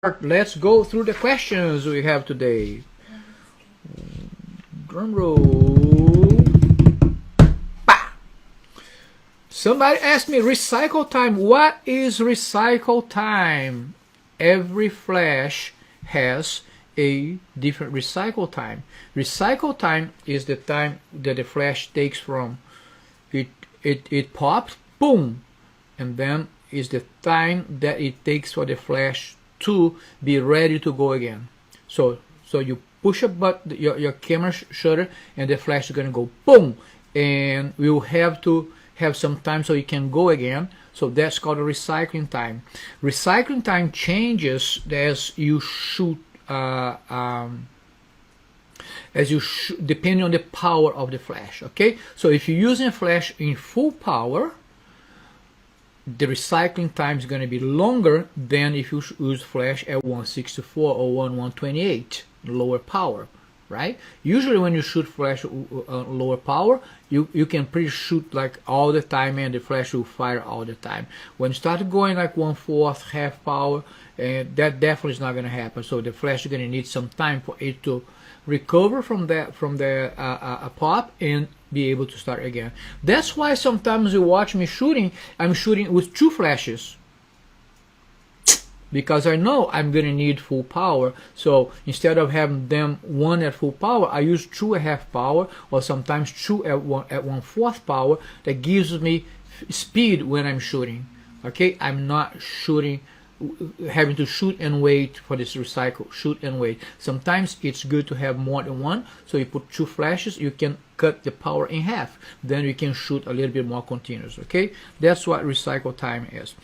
Let's go through the questions we have today. Drum roll. Bah! Somebody asked me recycle time. What is recycle time? Every flash has a different recycle time. Recycle time is the time that the flash takes from it pops, boom, and then is the time that it takes for the flash to be ready to go again. So you push a button, your camera shutter, and the flash is gonna go boom, and we'll have to have some time so it can go again. So that's called a recycling time. Recycling time changes as you shoot, depending on the power of the flash. Okay, so if you're using a flash in full power, the recycling time is going to be longer than if you use flash at 164 or 128 lower power, right? Usually when you shoot flash lower power, you can pretty shoot like all the time, and the flash will fire all the time. When you start going like 1/4 half power, that definitely is not going to happen. So the flash is going to need some time for it to recover from the pop and be able to start again. That's why sometimes you watch me shooting, I'm shooting with 2 flashes, because I know I'm gonna need full power. So instead of having them 1 at full power, I use 2 at half power, or sometimes 2 at 1/4 power. That gives me speed when I'm shooting. Okay, I'm not shooting having to shoot and wait for this recycle. Shoot and wait. Sometimes it's good to have more than 1, so you put 2 flashes, you can cut the power in half, then you can shoot a little bit more continuous. Okay, that's what recycle time is.